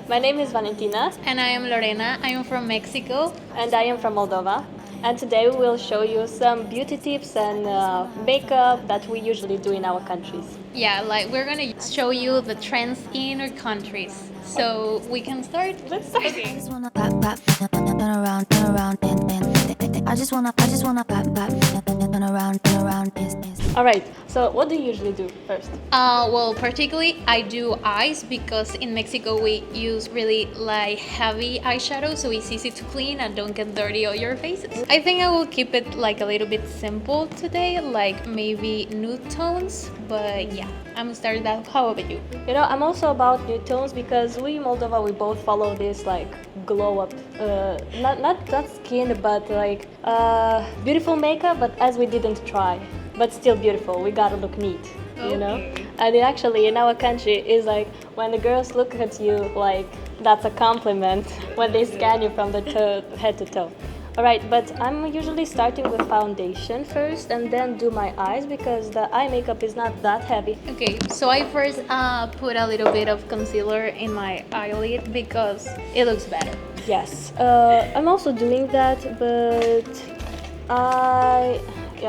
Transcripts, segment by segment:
My name is Valentina. And I am Lorena. I am from Mexico. And I am from Moldova. And today we will show you some beauty tips and makeup that we usually do in our countries. Yeah, like we're gonna show you the trends in our countries. So we can start? Let's start. Okay. I just wanna turn around, I just wanna turn around, Alright, so what do you usually do first? Well, particularly I do eyes because in Mexico we use really like heavy eyeshadow, so it's easy to clean and don't get dirty on your faces. I think I will keep it like a little bit simple today, like maybe nude tones, but yeah, I'm gonna start that. How about you? You know, I'm also about nude tones because we in Moldova, we both follow this like glow up, not skin, but like beautiful makeup, but as we didn't try. But still beautiful, we gotta look neat, you know? Okay. And it actually in our country is like when the girls look at you like that's a compliment when they scan you from the head to toe. Alright, but I'm usually starting with foundation first and then do my eyes because the eye makeup is not that heavy. Okay, so I first put a little bit of concealer in my eyelid because it looks better. Yes, I'm also doing that, but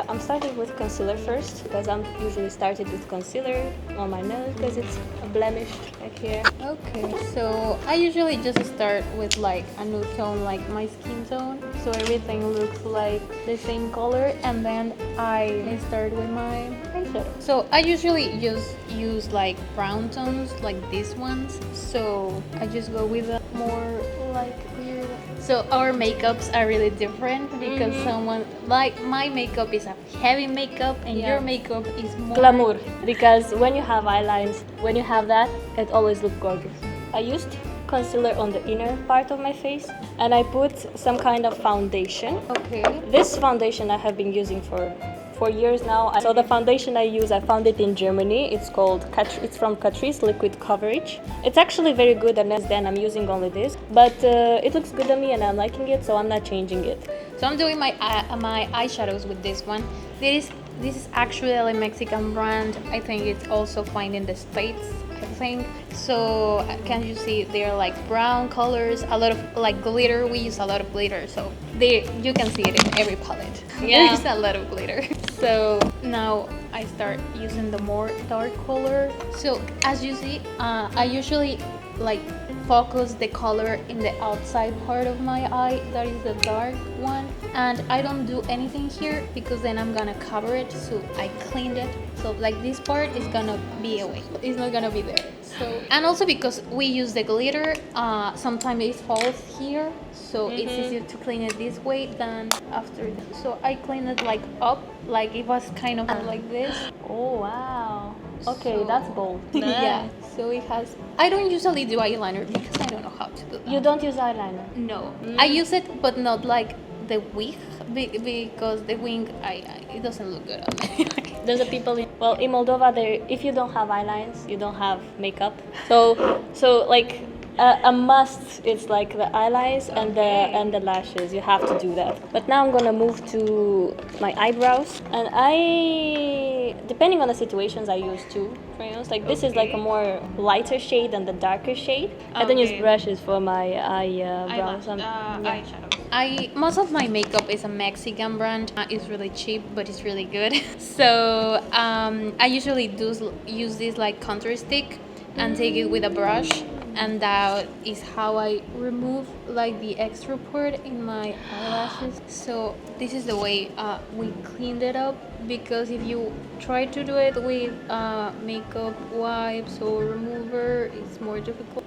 I'm starting with concealer first because I'm usually started with concealer on my nose because it's a blemish right here. Okay, so I usually just start with like a nude tone, like my skin tone, so everything looks like the same color, and then I start with my eyeshadow. So I usually just use like brown tones, like these ones, so I just go with a more like weird. So our makeups are really different because someone like my makeup is a heavy makeup and Yeah. your makeup is more Glamour, because when you have eyelines, when you have that, it always looks gorgeous. I used concealer on the inner part of my face and I put some kind of foundation. Okay. This foundation I have been using for years now. So the foundation I use, I found it in Germany. It's from Catrice Liquid Coverage. It's actually very good, and then I'm using only this. But it looks good on me and I'm liking it, so I'm not changing it. So I'm doing my eyeshadows with this one. This is actually a Mexican brand. I think it's also found in the States, I think. So can you see they're like brown colors, a lot of like glitter. We use a lot of glitter, so you can see it in every palette. Yeah. There's a lot of glitter. So now I start using the more dark color. So as you see, I usually like focus the color in the outside part of my eye, that is the dark one, and I don't do anything here because then I'm gonna cover it, so I cleaned it, so like this part is gonna be away, it's not gonna be there. So, and also because we use the glitter, sometimes it falls here, so it's easier to clean it this way than after. So I clean it like up, like it was kind of like this. Oh wow. Okay, So- that's bold. Yeah, so it has. I don't usually do eyeliner because I don't know how to do that. You don't use eyeliner? No, I use it, but not like the wig because the wing, it doesn't look good on me. There's a people in Moldova there, if you don't have eyelines, you don't have makeup. So like a must is like the eyelines and the lashes. You have to do that. But now I'm gonna move to my eyebrows, and depending on the situations, I use two crayons. Like this is like a more lighter shade than the darker shade. I don't use Okay. brushes for my eyebrows. Eyeshadows. Most of my makeup is a Mexican brand. It's really cheap, but it's really good. So I usually use this like contour stick and take it with a brush, and that is how I remove like the extra part in my eyelashes. So this is the way we cleaned it up, because if you try to do it with makeup wipes or remover, it's more difficult.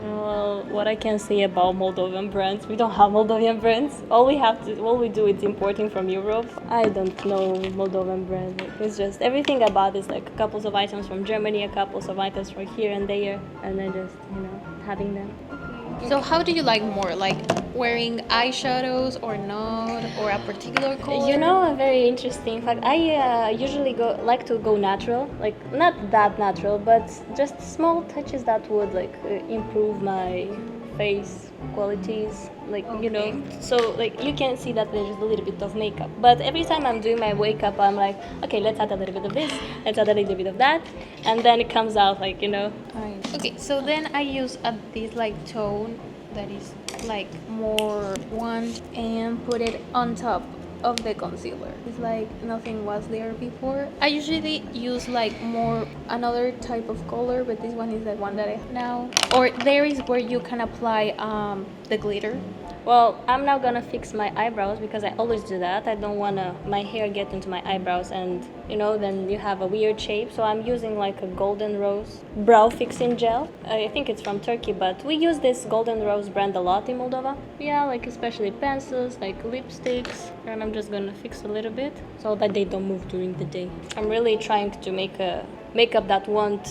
Well, what I can say about Moldovan brands, we don't have Moldovan brands. All we do is importing from Europe. I don't know Moldovan brands. It's just everything about is like a couple of items from Germany, a couple of items from here and there, and then just having them. So how do you like more, like wearing eyeshadows or not, or a particular color? You know, a very interesting fact. I usually like to go natural, like not that natural, but just small touches that would like improve my face qualities, like you know, so like you can see that there's a little bit of makeup, but every time I'm doing my makeup I'm like, okay, let's add a little bit of this, let's add a little bit of that, and then it comes out like, you know. Okay, so then I use this like tone that is like more one and put it on top of the concealer. It's like nothing was there before. I usually use like more another type of color, but this one is the one that I have now. Or there is where you can apply the glitter. Well, I'm now gonna fix my eyebrows because I always do that. I don't wanna my hair get into my eyebrows and, you know, then you have a weird shape. So I'm using like a golden rose brow fixing gel. I think it's from Turkey, but we use this golden rose brand a lot in Moldova. Yeah, like especially pencils, like lipsticks. And I'm just gonna fix a little bit so that they don't move during the day. I'm really trying to make a makeup that won't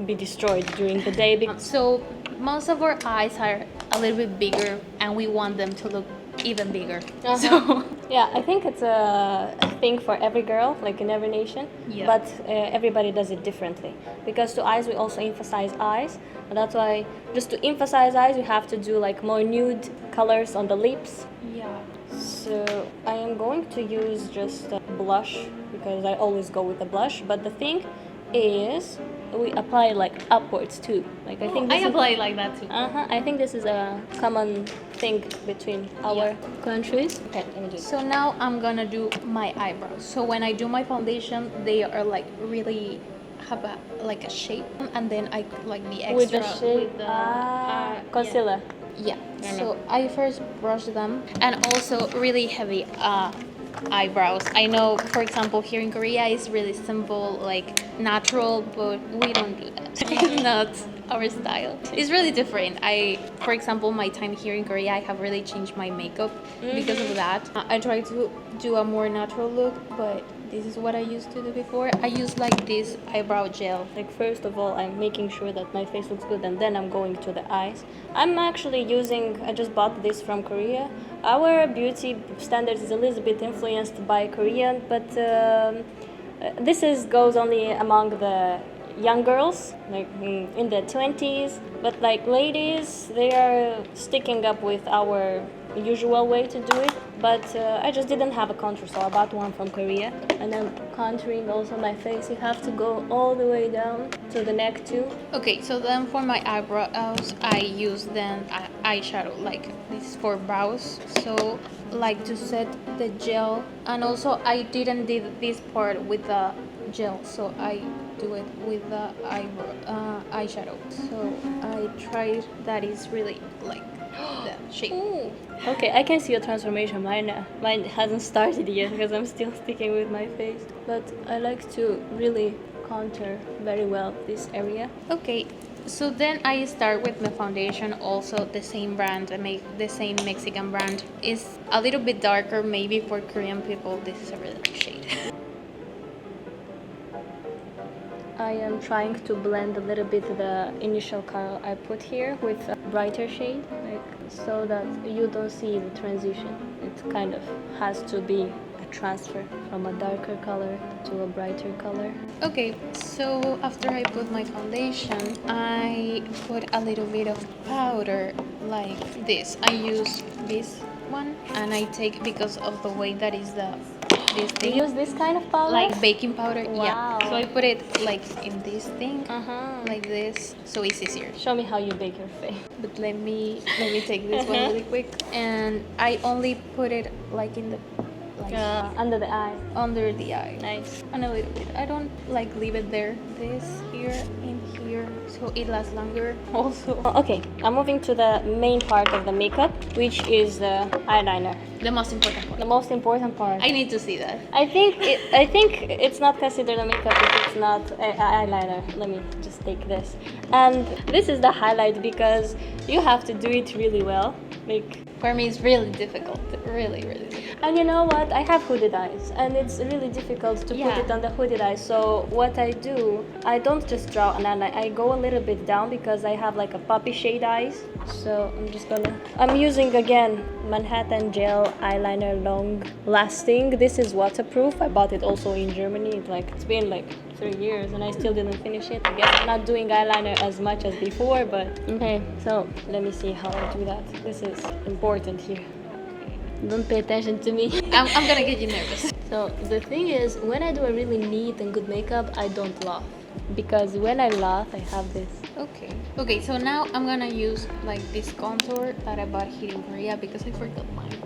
be destroyed during the day. So most of our eyes are a little bit bigger and we want them to look even bigger. So yeah, I think it's a thing for every girl, like in every nation, but everybody does it differently. Because to eyes we also emphasize eyes, and that's why just to emphasize eyes you have to do like more nude colors on the lips. yeah. So I am going to use just a blush because I always go with a blush, but the thing is we apply like upwards too. Like I think I this apply like that too. I think this is a common thing between our countries. Okay, let me do it. So now I'm gonna do my eyebrows. So when I do my foundation, they are like really have like a shape, and then I like the extra With the shape, with the concealer. Yeah. So I first brush them, and also really heavy eyebrows. I know, for example, here in Korea it's really simple, like natural, but we don't do that. It's not our style. It's really different. For example, my time here in Korea, I have really changed my makeup because of that. I try to do a more natural look, but this is what I used to do before. I use like this eyebrow gel. Like first of all, I'm making sure that my face looks good, and then I'm going to the eyes. I'm actually using, I just bought this from Korea. Our beauty standards is a little bit influenced by Korean, but this goes only among the young girls, like in their 20s. But like ladies, they are sticking up with our usual way to do it. But I just didn't have a contour, so I bought one from Korea. And then contouring also my face, you have to go all the way down to the neck too. Okay, so then for my eyebrows, I use then eyeshadow, like this is for brows. So like to set the gel, and also I didn't do this part with the gel, so I do it with the eyeshadow. So I tried that is really like the shape. Ooh. Okay, I can see a transformation. Mine hasn't started yet because I'm still sticking with my face. But I like to really contour very well this area. Okay, so then I start with the foundation, also the same brand, the same Mexican brand. It's a little bit darker, maybe for Korean people. This is a really nice shade. I am trying to blend a little bit the initial color I put here with a brighter shade, like so that you don't see the transition. It kind of has to be a transfer from a darker color to a brighter color. Okay, so after I put my foundation, I put a little bit of powder like this. I use this one, and I take, because of the way that is this thing. You use this kind of powder? Like baking powder, Wow. yeah. So I put it like in this thing, Uh-huh. like this, so it's easier. Show me how you bake your face. But let me take this one really quick, and I only put it like in the Under the eye. under the eye. Nice. And a little bit. I don't like leave it there. This here and here, so it lasts longer. Also, Okay, I'm moving to the main part of the makeup, which is the eyeliner. the most important part. The most important part. I need to see that. I think it's not considered a makeup if it's not eyeliner. Let me just take this. And this is the highlight because you have to do it really well. Like, For me, it's really difficult. Really, really difficult. and you know what? I have hooded eyes, and it's really difficult to put it on the hooded eyes. So what I do, I don't just draw an eyeliner. I go a little bit down because I have like a poppy shade eyes. So I'm using again Manhattan Gel Eyeliner Long Lasting. This is waterproof. I bought it also in Germany. It's been like 3 years and I still didn't finish it. I guess I'm not doing eyeliner as much as before, but okay. So let me see how I do that. This is important here. Don't pay attention to me. I'm gonna get you nervous. So the thing is, when I do a really neat and good makeup, I don't laugh. Because when I laugh, I have this. Okay, so now I'm gonna use like this contour that I bought here in Korea because I forgot mine.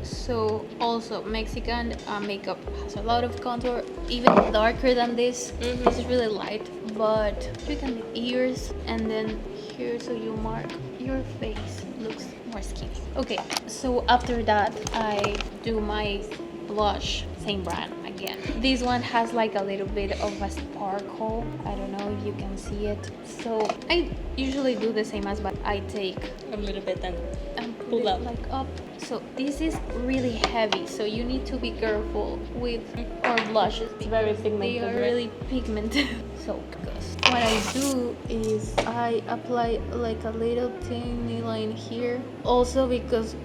So also Mexican makeup has a lot of contour, even darker than this. This is really light, but you can do ears and then here so you mark your face looks more skinny. Okay, so after that I do my blush, same brand again. This one has like a little bit of a sparkle. I don't know if you can see it. So I usually do the same as, but I take A little bit and pull it like up. So this is really heavy, so you need to be careful with our blushes. it's very They pigmented. are right? really pigmented. So what I do is I apply like a little tiny line here. Also because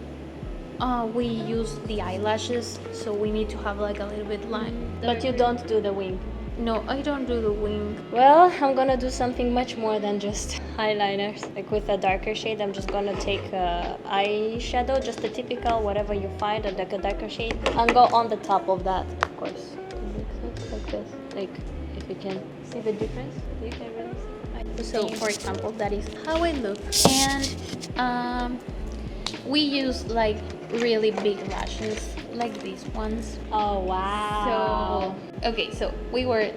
we use the eyelashes, so we need to have like a little bit line. But you don't do the wing. No, I don't do the wing. Well, I'm gonna do something much more than just eyeliners. Like with a darker shade, I'm just gonna take eyeshadow, just the typical, whatever you find, like a darker shade, and go on the top of that, of course. Like this. Like, if you can see the difference, you can really see. So for example, that is how I look. And we use like really big lashes, like these ones. Oh, wow. So, okay, so we wear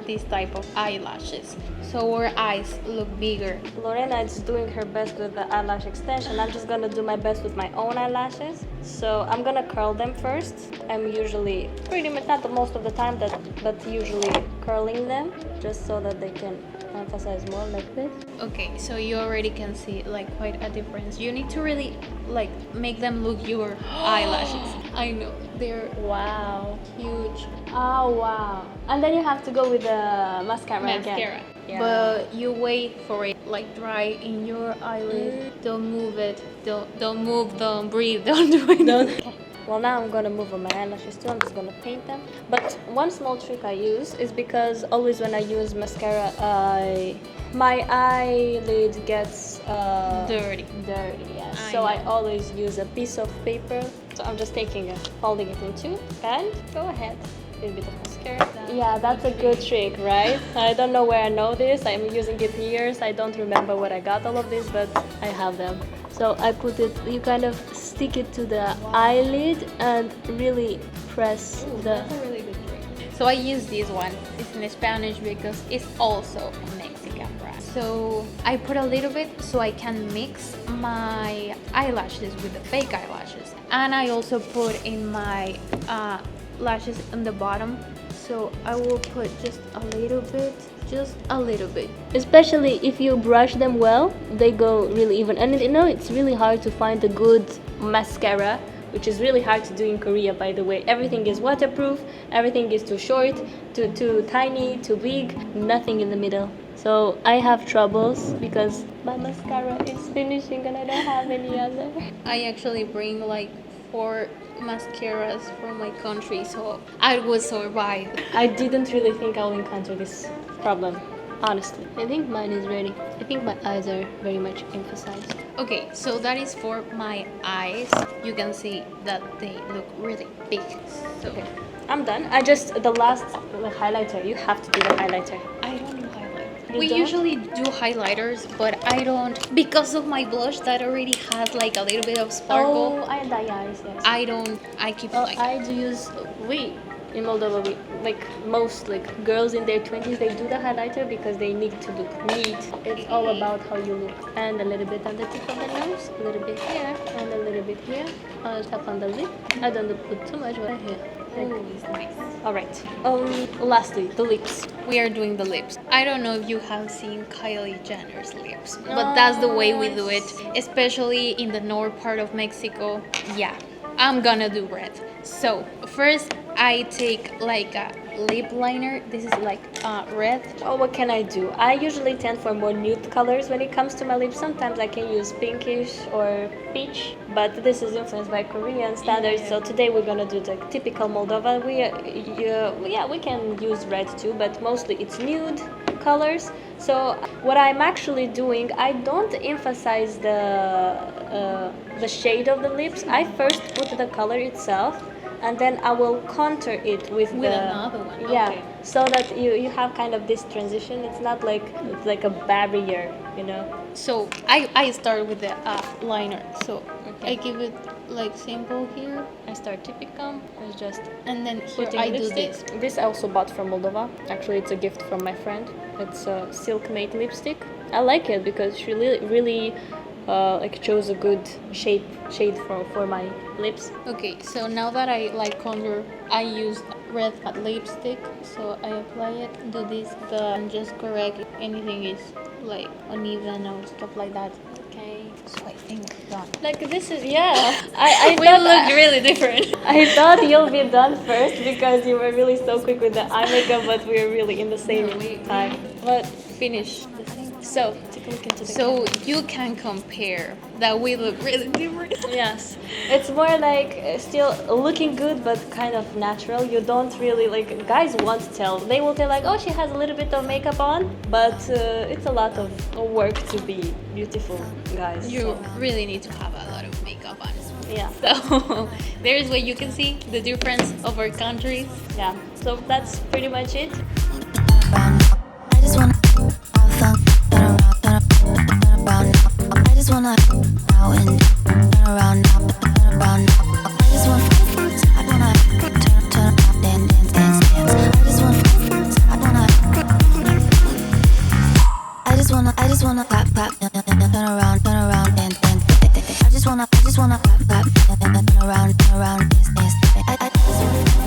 this type of eyelashes, so our eyes look bigger. Lorena is doing her best with the eyelash extension. I'm just gonna do my best with my own eyelashes. So I'm gonna curl them first. I'm usually, pretty much not the most of the time, but usually curling them just so that they can emphasize more like this. Okay, so you already can see like quite a difference. You need to really like make them look your eyelashes. I know, they're Wow. huge. Oh, wow. And then you have to go with the mascara again. Mascara. Yeah. But you wait for it like dry in your eyelid. Don't move it. Don't move. Don't breathe. Don't do it. Okay. Well, now I'm gonna move on my eyelashes too. I'm just gonna paint them. But one small trick I use is because always when I use mascara, my eyelid gets Dirty. Yeah. I So I know. always use a piece of paper. So I'm just taking it, folding it in two, and go ahead. A little bit of mascara. Yeah, that's a good trick, right? I don't know where I know this. I'm using it years. I don't remember where I got all of this, but I have them. So I put it, you kind of stick it to the eyelid and really press the... That's a really good trick. So I use this one. It's in Spanish because it's also a Mexican brand. So I put a little bit so I can mix my eyelashes with the fake eyelashes. And I also put in my lashes on the bottom. So I will put just a little bit. Especially if you brush them well, they go really even. And you know, it's really hard to find a good mascara, which is really hard to do in Korea, by the way. Everything is waterproof, everything is too short, too tiny, too big, nothing in the middle. So I have troubles because my mascara is finishing and I don't have any other. I actually bring like 4 mascaras from my country, so I will survive. I didn't really think I will encounter this problem, honestly. I think mine is ready. I think my eyes are very much emphasized. Okay, so that is for my eyes. You can see that they look really big. So Okay, I'm done. The highlighter. You have to do the highlighter. I don't do highlight. You We don't? usually do highlighters, but I don't, because of my blush that already has like a little bit of sparkle. Oh, I dye eyes, yes. I keep it Well, like I do use, in Moldova, like most like girls in their 20s, they do the highlighter because they need to look neat. It's all about how you look. And a little bit on the tip of the nose, a little bit here, and a little bit here, on top on the lip. I don't put too much right here. Ooh, it's nice. Alright. Lastly, the lips. We are doing the lips. I don't know if you have seen Kylie Jenner's lips, but that's the way we do it, especially in the north part of Mexico. Yeah, I'm gonna do red. So first I take like a lip liner. This is like red. Oh, what can I do? I usually tend for more nude colors when it comes to my lips. Sometimes I can use pinkish or peach, but this is influenced by Korean standards. Yeah. So today we're gonna do the typical Moldova. We can use red too, but mostly it's nude colors. So what I'm actually doing, I don't emphasize the shade of the lips. I first put the color itself, and then I will contour it with another one. Yeah, Okay. so that you have kind of this transition. It's not like it's like a barrier, you know. So I start with the liner. So Okay. I give it like simple here, I start typical. It's just and then here putting I do lipstick. this. This I also bought from Moldova. Actually, it's a gift from my friend. It's a silk made lipstick. I like it because she really like chose a good shade for my lips. Okay, so now that I like contour, I use red lipstick. So I apply it, do this, and just correct if anything is like uneven or stuff like that. Okay. So I think it's done. Like this is I We thought look really different. I thought you'll be done first because you were really so quick with the eye makeup, but we were really in the same time. But Finish. so take a look into the So you can compare that we look really different. yes, it's more like still looking good, but kind of natural. You don't really like guys won't tell. They will tell like, oh, she has a little bit of makeup on, but it's a lot of work to be beautiful, guys. You So, really need to have a lot of makeup on. yeah, So there's where you can see the difference of our countries. yeah. So that's pretty much it. I just wanna have fun, turn around. I just wanna now and turn around now, turn around now. I just wanna turn around, dance. I just wanna pop, turn around, dance. I just wanna pop, turn around, dance. I just wanna